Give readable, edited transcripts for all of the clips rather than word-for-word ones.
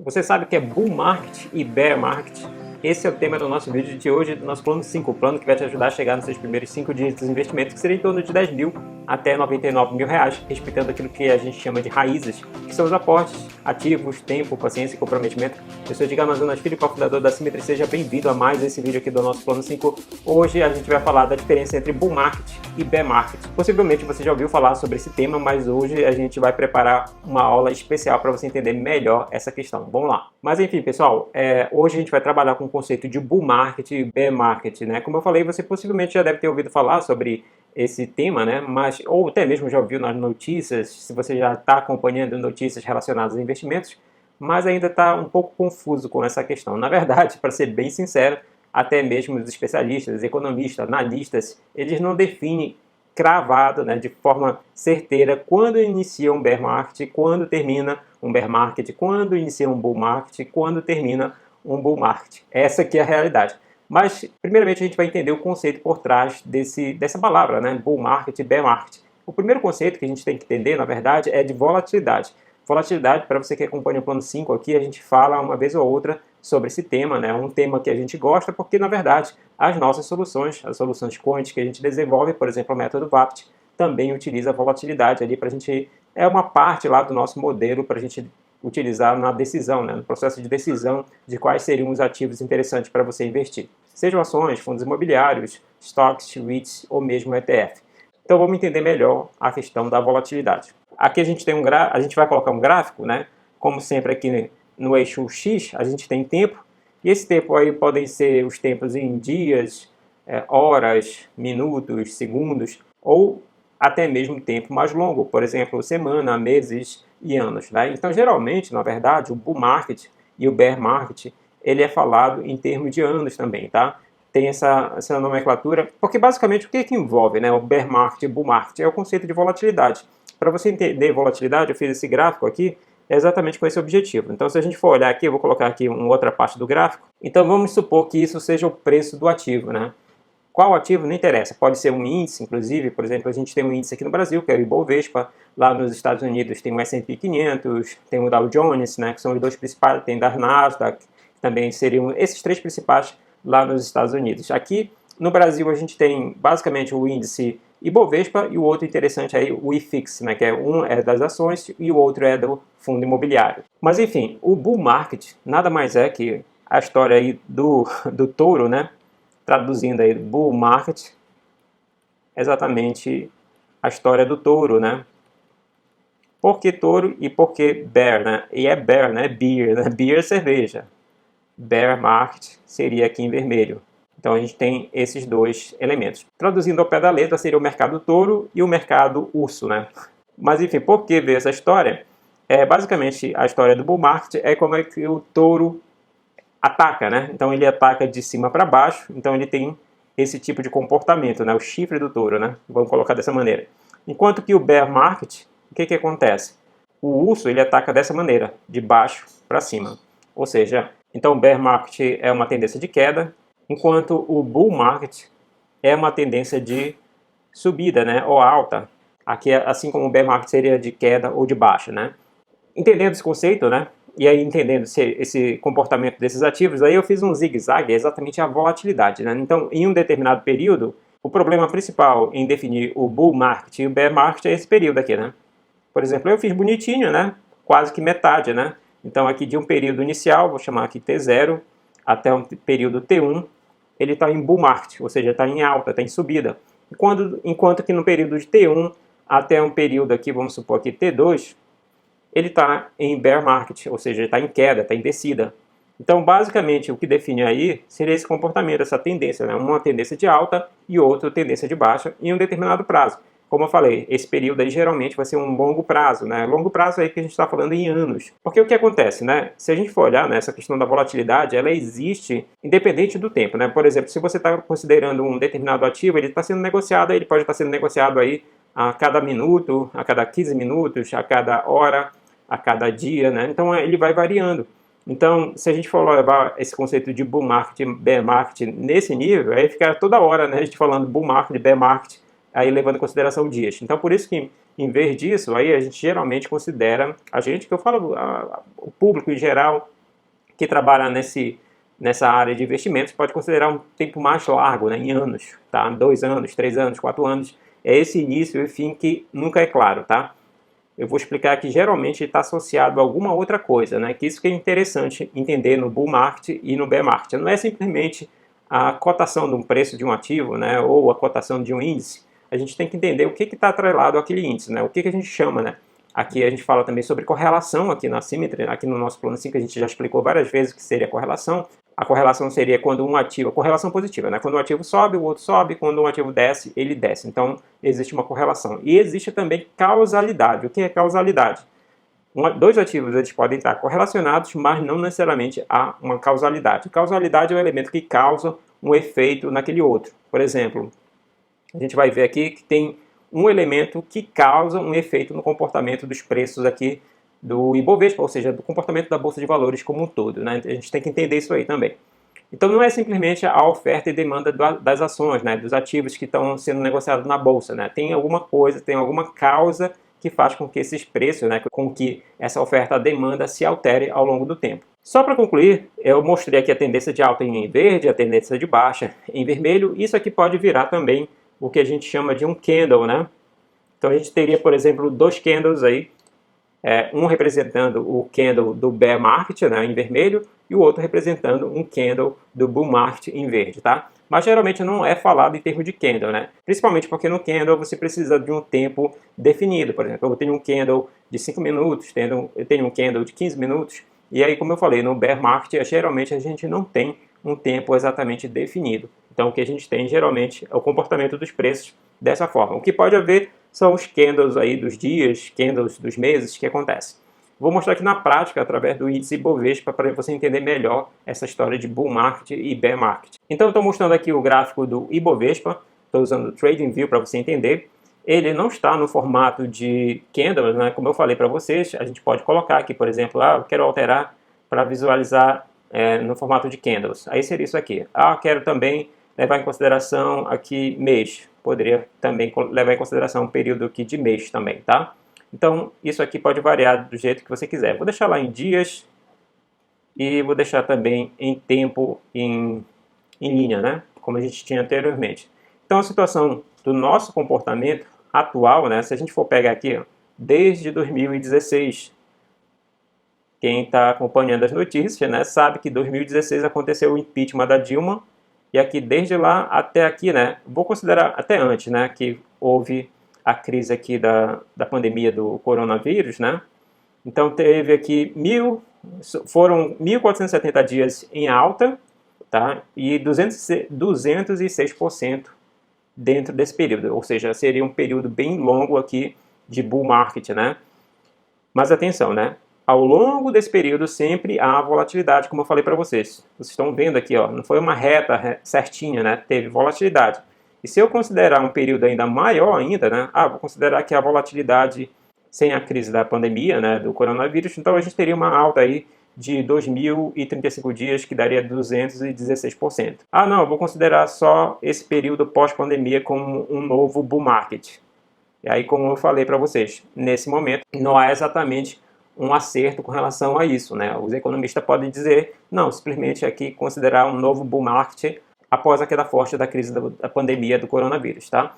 Você sabe o que é Bull Market e Bear Market? Esse é o tema do nosso vídeo de hoje, do nosso plano 5, o plano que vai te ajudar a chegar nos seus primeiros 5 dias dos investimentos, que seria em torno de 10 mil até 99 mil reais, respeitando aquilo que a gente chama de raízes, que são os aportes, ativos, tempo, paciência e comprometimento. Eu sou Edgar Amazonas Filho, cofundador da Symmetry. Seja bem-vindo a mais esse vídeo aqui do nosso plano 5. Hoje a gente vai falar da diferença entre Bull Market e Bear Market. Possivelmente você já ouviu falar sobre esse tema, mas hoje a gente vai preparar uma aula especial para você entender melhor essa questão. Vamos lá. Mas enfim, pessoal, hoje a gente vai trabalhar com o conceito de Bull Market e Bear Market, né? Como eu falei, você possivelmente já deve ter ouvido falar sobre esse tema, né? Mas, ou até mesmo já ouviu nas notícias, se você já está acompanhando notícias relacionadas a investimentos, mas ainda está um pouco confuso com essa questão. Na verdade, para ser bem sincero, até mesmo os especialistas, economistas, analistas, eles não definem cravado, né, de forma certeira quando inicia um bear market, quando termina um bear market, quando inicia um bull market, quando termina um bull market. Essa aqui é a realidade. Mas, primeiramente, a gente vai entender o conceito por trás dessa palavra, né? Bull market e bear market. O primeiro conceito que a gente tem que entender, na verdade, é de volatilidade. Volatilidade, para você que acompanha o plano 5 aqui, a gente fala uma vez ou outra sobre esse tema, né? Um tema que a gente gosta porque, na verdade, as nossas soluções, as soluções quant que a gente desenvolve, por exemplo, o método VAPT, também utiliza a volatilidade ali para a gente, é uma parte lá do nosso modelo para a gente utilizar na decisão, né? No processo de decisão de quais seriam os ativos interessantes para você investir. Sejam ações, fundos imobiliários, stocks, REITs ou mesmo ETF. Então vamos entender melhor a questão da volatilidade. Aqui a gente tem a gente vai colocar um gráfico, né? Como sempre aqui no eixo X, a gente tem tempo, e esse tempo aí podem ser os tempos em dias, horas, minutos, segundos, ou até mesmo tempo mais longo, por exemplo, semana, meses e anos, né? Então, geralmente, na verdade, o bull market e o bear market, ele é falado em termos de anos também, tá? Tem essa nomenclatura, porque basicamente o que envolve, né, o bear market e o bull market? É o conceito de volatilidade. Para você entender volatilidade, eu fiz esse gráfico aqui exatamente com esse objetivo. Então, se a gente for olhar aqui, eu vou colocar aqui uma outra parte do gráfico. Então, vamos supor que isso seja o preço do ativo, né? Qual ativo? Não interessa. Pode ser um índice, inclusive, por exemplo, a gente tem um índice aqui no Brasil, que é o Ibovespa. Lá nos Estados Unidos tem o S&P 500, tem o Dow Jones, né, que são os dois principais, tem da Nasdaq, também seriam esses três principais lá nos Estados Unidos. Aqui no Brasil a gente tem basicamente o índice Ibovespa e o outro interessante aí, o IFIX, né, que um é das ações e o outro é do fundo imobiliário. Mas enfim, o bull market nada mais é que a história aí do touro, né? Traduzindo aí, bull market, exatamente a história do touro, né? Por que touro e por que bear, né? E é bear, né? Beer, né? Beer é cerveja. Bear market seria aqui em vermelho. Então a gente tem esses dois elementos. Traduzindo ao pé da letra, seria o mercado touro e o mercado urso, né? Mas enfim, por que ver essa história? Basicamente, a história do bull market é como é que o touro ataca, né? Então ele ataca de cima para baixo, então ele tem esse tipo de comportamento, né? O chifre do touro, né? Vamos colocar dessa maneira. Enquanto que o bear market, o que acontece? O urso, ele ataca dessa maneira, de baixo para cima. Ou seja, então o bear market é uma tendência de queda, enquanto o bull market é uma tendência de subida, né? Ou alta. Aqui, assim como o bear market seria de queda ou de baixa, né? Entendendo esse conceito, né? E aí, entendendo esse comportamento desses ativos, aí eu fiz um zigue-zague, exatamente a volatilidade, né? Então, em um determinado período, o problema principal em definir o bull market e o bear market é esse período aqui, né? Por exemplo, eu fiz bonitinho, né? Quase que metade, né? Então, aqui de um período inicial, vou chamar aqui T0, até um período T1, ele está em bull market, ou seja, está em alta, está em subida. Enquanto que no período de T1 até um período aqui, vamos supor aqui T2, ele está em bear market, ou seja, está em queda, está em descida. Então, basicamente, o que define aí seria esse comportamento, essa tendência, né? Uma tendência de alta e outra tendência de baixa em um determinado prazo. Como eu falei, esse período aí geralmente vai ser um longo prazo, né? Longo prazo aí que a gente está falando em anos. Porque o que acontece, né? Se a gente for olhar, né, essa questão da volatilidade, ela existe independente do tempo, né? Por exemplo, se você está considerando um determinado ativo, ele está sendo negociado, ele pode estar sendo negociado aí a cada minuto, a cada 15 minutos, a cada hora, a cada dia, né? Então ele vai variando. Então, se a gente for levar esse conceito de bull market, bear market nesse nível, aí fica toda hora, né, a gente falando bull market, bear market, aí levando em consideração dias. Então, por isso que, em vez disso, aí a gente geralmente considera, que eu falo, o público em geral, que trabalha nessa área de investimentos pode considerar um tempo mais largo, né, em anos, tá? 2 anos, 3 anos, 4 anos. É esse início e fim que nunca é claro, tá? Eu vou explicar que geralmente está associado a alguma outra coisa, né? Que isso que é interessante entender no bull market e no bear market. Não é simplesmente a cotação de um preço de um ativo, né? Ou a cotação de um índice. A gente tem que entender o que está atrelado àquele índice, né? O que a gente chama, né? Aqui a gente fala também sobre correlação aqui na Symmetry, aqui no nosso plano 5 a gente já explicou várias vezes o que seria correlação. A correlação seria quando um ativo, correlação positiva, né? Quando um ativo sobe, o outro sobe, quando um ativo desce, ele desce. Então, existe uma correlação. E existe também causalidade. O que é causalidade? Dois ativos eles podem estar correlacionados, mas não necessariamente há uma causalidade. Causalidade é um elemento que causa um efeito naquele outro. Por exemplo, a gente vai ver aqui que tem um elemento que causa um efeito no comportamento dos preços aqui do Ibovespa, ou seja, do comportamento da Bolsa de Valores como um todo, né? A gente tem que entender isso aí também. Então não é simplesmente a oferta e demanda das ações, né? Dos ativos que estão sendo negociados na Bolsa, né? Tem alguma coisa, tem alguma causa que faz com que esses preços, né? Com que essa oferta e demanda se altere ao longo do tempo. Só para concluir, eu mostrei aqui a tendência de alta em verde, a tendência de baixa em vermelho. Isso aqui pode virar também o que a gente chama de um candle, né? Então a gente teria, por exemplo, 2 candles aí, um representando o candle do bear market, né, em vermelho, e o outro representando um candle do bull market em verde, tá? Mas geralmente não é falado em termos de candle, né? Principalmente porque no candle você precisa de um tempo definido. Por exemplo, eu tenho um candle de 5 minutos, eu tenho um candle de 15 minutos, e aí, como eu falei, no bear market, geralmente a gente não tem um tempo exatamente definido. Então, o que a gente tem, geralmente, é o comportamento dos preços dessa forma. O que pode haver são os candles aí dos dias, candles dos meses que acontecem. Vou mostrar aqui na prática, através do índice Ibovespa, para você entender melhor essa história de bull market e bear market. Então, eu estou mostrando aqui o gráfico do Ibovespa, estou usando o TradingView para você entender. Ele não está no formato de candles, né? Como eu falei para vocês, a gente pode colocar aqui, por exemplo, eu quero alterar para visualizar no formato de candles. Aí seria isso aqui. Quero também levar em consideração aqui mês. Poderia também levar em consideração um período aqui de mês também, tá? Então, isso aqui pode variar do jeito que você quiser. Vou deixar lá em dias e vou deixar também em tempo em linha, né? Como a gente tinha anteriormente. Então, a situação do nosso comportamento atual, né? Se a gente for pegar aqui, ó, desde 2016, quem está acompanhando as notícias, né, sabe que em 2016 aconteceu o impeachment da Dilma, e aqui desde lá até aqui, né, vou considerar até antes, né, que houve a crise aqui da pandemia do coronavírus, né, então teve aqui foram 1.470 dias em alta, tá, e 206% dentro desse período, ou seja, seria um período bem longo aqui de bull market, né, mas atenção, né, ao longo desse período sempre há volatilidade, como eu falei para vocês. Vocês estão vendo aqui, ó, não foi uma reta certinha, né? Teve volatilidade. E se eu considerar um período ainda maior ainda, né? Vou considerar que a volatilidade sem a crise da pandemia, né, do coronavírus, então a gente teria uma alta aí de 2.035 dias, que daria 216%. Não, eu vou considerar só esse período pós-pandemia como um novo bull market. E aí, como eu falei para vocês, nesse momento não há exatamente um acerto com relação a isso, né? Os economistas podem dizer, não, simplesmente aqui considerar um novo bull market após a queda forte da crise da pandemia do coronavírus, tá?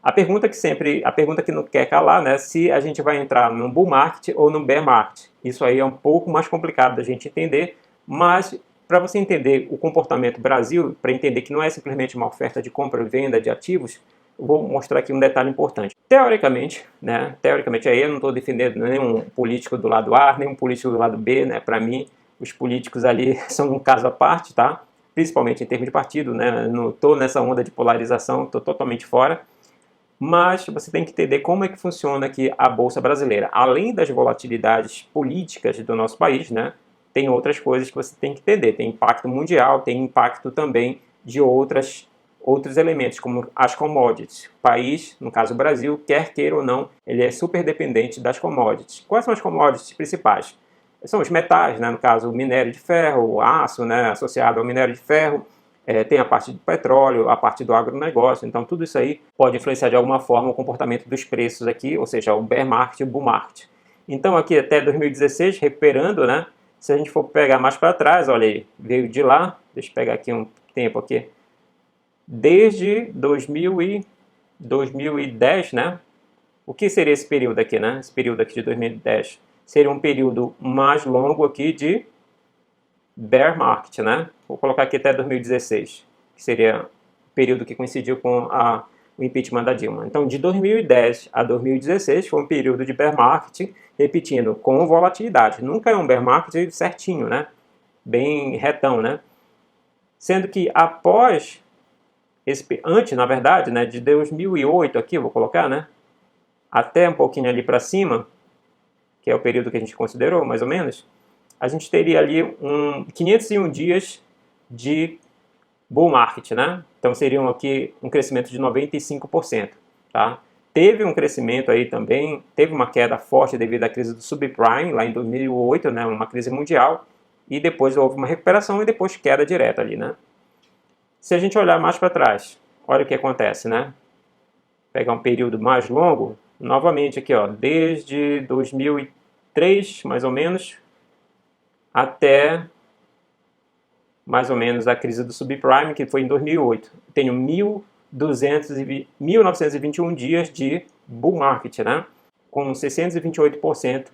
A pergunta que não quer calar, né, se a gente vai entrar num bull market ou num bear market. Isso aí é um pouco mais complicado da gente entender, mas para você entender o comportamento Brasil, para entender que não é simplesmente uma oferta de compra e venda de ativos, eu vou mostrar aqui um detalhe importante. Teoricamente, aí eu não estou defendendo nenhum político do lado A, nenhum político do lado B, né? Para mim, os políticos ali são um caso à parte, tá? Principalmente em termos de partido, né? Não estou nessa onda de polarização, estou totalmente fora. Mas você tem que entender como é que funciona aqui a Bolsa Brasileira. Além das volatilidades políticas do nosso país, né? Tem outras coisas que você tem que entender. Tem impacto mundial, tem impacto também de outros elementos, como as commodities. O país, no caso o Brasil, quer queira ou não, ele é super dependente das commodities. Quais são as commodities principais? São os metais, né? No caso o minério de ferro, o aço, né? Associado ao minério de ferro, tem a parte do petróleo, a parte do agronegócio, então tudo isso aí pode influenciar de alguma forma o comportamento dos preços aqui, ou seja, o bear market e o bull market. Então aqui até 2016, recuperando, né? Se a gente for pegar mais para trás, olha aí, veio de lá, deixa eu pegar aqui um tempo aqui, desde 2010, né? O que seria esse período aqui, né? Esse período aqui de 2010 seria um período mais longo aqui de bear market, né? Vou colocar aqui até 2016, que seria o período que coincidiu com o impeachment da Dilma. Então, de 2010 a 2016 foi um período de bear market, repetindo, com volatilidade. Nunca é um bear market certinho, né? Bem retão, né? Sendo que após antes, na verdade, né, de 2008 aqui, vou colocar, né? Até um pouquinho ali para cima, que é o período que a gente considerou, mais ou menos, a gente teria ali 501 dias de bull market, né? Então seriam aqui um crescimento de 95%, tá? Teve um crescimento aí também, teve uma queda forte devido à crise do subprime, lá em 2008, né? Uma crise mundial, e depois houve uma recuperação e depois queda direta ali, né? Se a gente olhar mais para trás, olha o que acontece, né? Pegar um período mais longo, novamente aqui, ó, desde 2003, mais ou menos, até mais ou menos a crise do subprime, que foi em 2008. Tenho 1.921 dias de bull market, né? Com 628%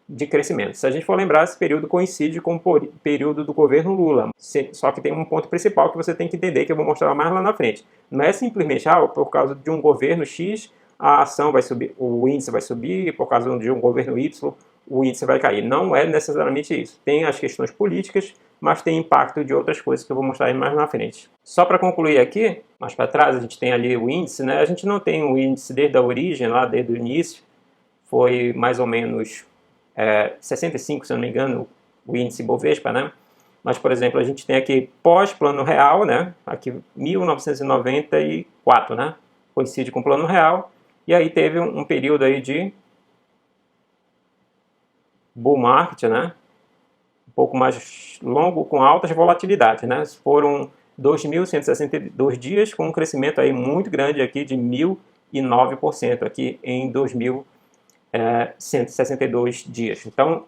de crescimento. Se a gente for lembrar, esse período coincide com o período do governo Lula. Só que tem um ponto principal que você tem que entender, que eu vou mostrar mais lá na frente. Não é simplesmente, por causa de um governo X, a ação vai subir, o índice vai subir, e por causa de um governo Y, o índice vai cair. Não é necessariamente isso. Tem as questões políticas, mas tem impacto de outras coisas que eu vou mostrar aí mais na frente. Só para concluir aqui, mais para trás, a gente tem ali o índice, né? A gente não tem o índice desde a origem, lá desde o início. Foi mais ou menos 65, se eu não me engano, o índice Bovespa, né? Mas, por exemplo, a gente tem aqui pós-plano real, né? Aqui 1994, né? Coincide com o plano real. E aí teve um período aí de bull market, né? Um pouco mais longo, com altas volatilidades, né? Foram 2.162 dias, com um crescimento aí muito grande aqui de 1.009% aqui em 162 dias. Então,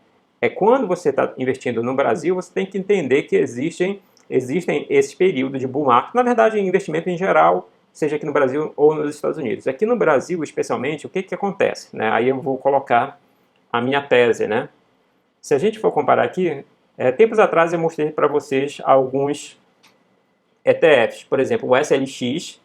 quando você está investindo no Brasil, você tem que entender que existem esses períodos de bull market. Na verdade, investimento em geral, seja aqui no Brasil ou nos Estados Unidos. Aqui no Brasil, especialmente, o que acontece? Né? Aí eu vou colocar a minha tese, né? Se a gente for comparar aqui, tempos atrás eu mostrei para vocês alguns ETFs, por exemplo, o SLX,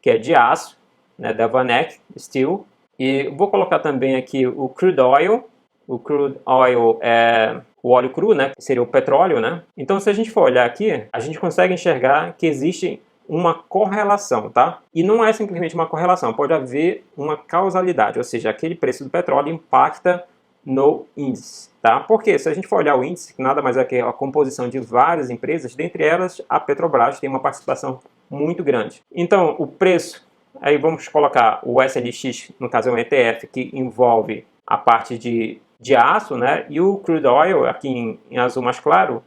que é de aço, né, da VanEck Steel, e vou colocar também aqui o Crude Oil. O Crude Oil é o óleo cru, né, que seria o petróleo, né? Então, se a gente for olhar aqui, a gente consegue enxergar que existe uma correlação, tá? E não é simplesmente uma correlação, pode haver uma causalidade, ou seja, aquele preço do petróleo impacta no índice, tá? Porque se a gente for olhar o índice, que nada mais é que a composição de várias empresas, dentre elas a Petrobras tem uma participação muito grande. Então, o preço, aí vamos colocar o SLX, no caso é um ETF que envolve a parte de aço, né? E o crude oil, aqui em azul mais claro,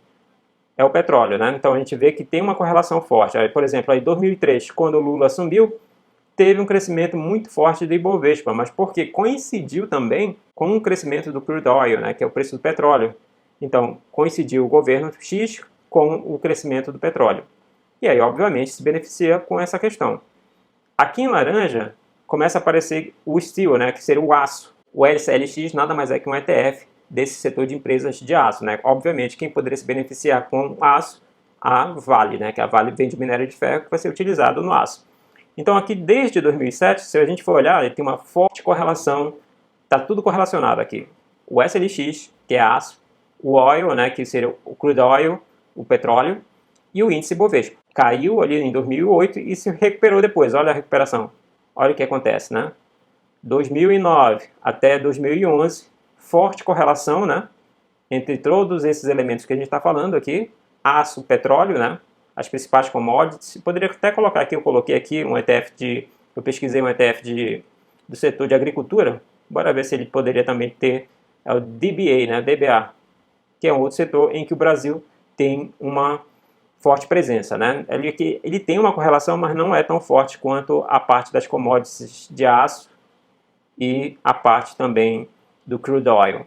é o petróleo, né? Então a gente vê que tem uma correlação forte. Aí, por exemplo, em 2003, quando o Lula assumiu, teve um crescimento muito forte do Ibovespa, mas porque coincidiu também com o crescimento do crude oil, né, que é o preço do petróleo. Então, coincidiu o governo X com o crescimento do petróleo. E aí, obviamente, se beneficia com essa questão. Aqui em laranja, começa a aparecer o steel, né, que seria o aço. O SLX nada mais é que um ETF desse setor de empresas de aço, né? Obviamente, quem poderia se beneficiar com aço? A Vale, né, que a Vale vende minério de ferro que vai ser utilizado no aço. Então aqui desde 2007, se a gente for olhar, ele tem uma forte correlação, está tudo correlacionado aqui. O SLX, que é aço, o oil, né, que seria o crude oil, o petróleo, e o índice Bovespa. Caiu ali em 2008 e se recuperou depois, olha a recuperação. Olha o que acontece, né? 2009 até 2011, forte correlação, né, entre todos esses elementos que a gente está falando aqui, aço, petróleo, né, as principais commodities. Poderia até colocar aqui, eu coloquei aqui um ETF eu pesquisei um ETF do setor de agricultura, bora ver se ele poderia também ter o DBA, né, DBA, que é um outro setor em que o Brasil tem uma forte presença, né? Ele tem uma correlação, mas não é tão forte quanto a parte das commodities de aço e a parte também do crude oil.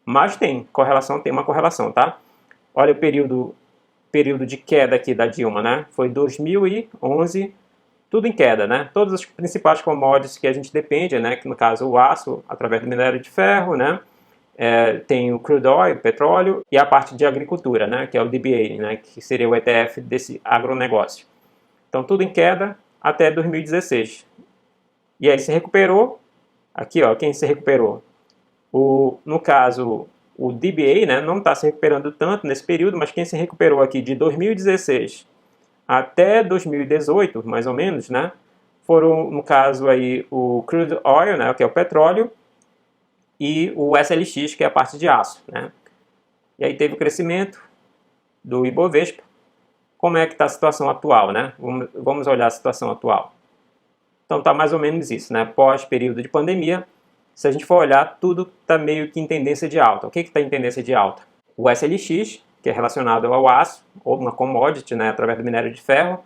Mas tem correlação, tem uma correlação, tá? Olha o período de queda aqui da Dilma, né? Foi 2011, tudo em queda, né? Todas as principais commodities que a gente depende, né? Que no caso o aço, através do minério de ferro, né? Tem o crude oil, petróleo, e a parte de agricultura, né? Que é o DBA, né? Que seria o ETF desse agronegócio. Então tudo em queda até 2016. E aí se recuperou. Aqui, ó, quem se recuperou? No caso, o DBA, né, não está se recuperando tanto nesse período, mas quem se recuperou aqui de 2016 até 2018, mais ou menos, né, foram, no caso, aí, o crude oil, né, que é o petróleo, e o SLX, que é a parte de aço. Né. E aí teve o crescimento do Ibovespa. Como é que está a situação atual? Né? Vamos olhar a situação atual. Então está mais ou menos isso, né? Pós-período de pandemia, se a gente for olhar, tudo está meio que em tendência de alta. O que está em tendência de alta? O SLX, que é relacionado ao aço, ou uma commodity, né, através do minério de ferro.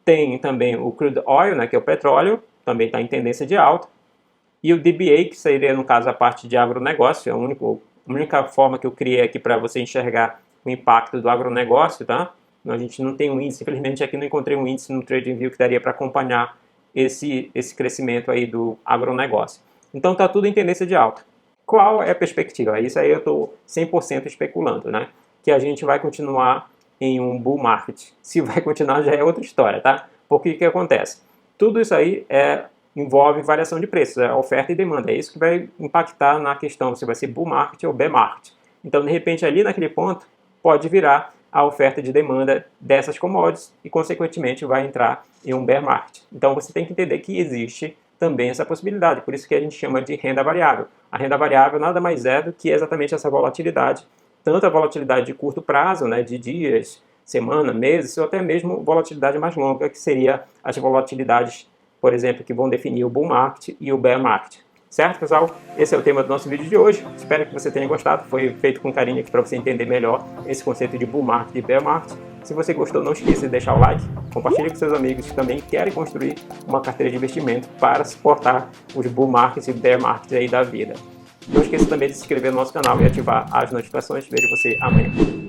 Tem também o crude oil, né, que é o petróleo, também está em tendência de alta. E o DBA, que seria, no caso, a parte de agronegócio, é a única forma que eu criei aqui para você enxergar o impacto do agronegócio, tá? A gente não tem um índice, infelizmente aqui não encontrei um índice no TradingView que daria para acompanhar esse crescimento aí do agronegócio. Então está tudo em tendência de alta. Qual é a perspectiva? Isso aí eu estou 100% especulando, né? Que a gente vai continuar em um bull market. Se vai continuar já é outra história, tá? Porque o que acontece? Tudo isso aí envolve variação de preços, oferta e demanda. É isso que vai impactar na questão se vai ser bull market ou bear market. Então, de repente, ali naquele ponto, pode virar a oferta de demanda dessas commodities e, consequentemente, vai entrar em um bear market. Então, você tem que entender que existe também essa possibilidade, por isso que a gente chama de renda variável. A renda variável nada mais é do que exatamente essa volatilidade, tanto a volatilidade de curto prazo, né, de dias, semana, meses, ou até mesmo volatilidade mais longa, que seria as volatilidades, por exemplo, que vão definir o bull market e o bear market. Certo, pessoal? Esse é o tema do nosso vídeo de hoje. Espero que você tenha gostado. Foi feito com carinho aqui para você entender melhor esse conceito de bull market e bear market. Se você gostou, não esqueça de deixar o like, compartilhe com seus amigos que também querem construir uma carteira de investimento para suportar os bull markets e bear markets aí da vida. Não esqueça também de se inscrever no nosso canal e ativar as notificações. Vejo você amanhã.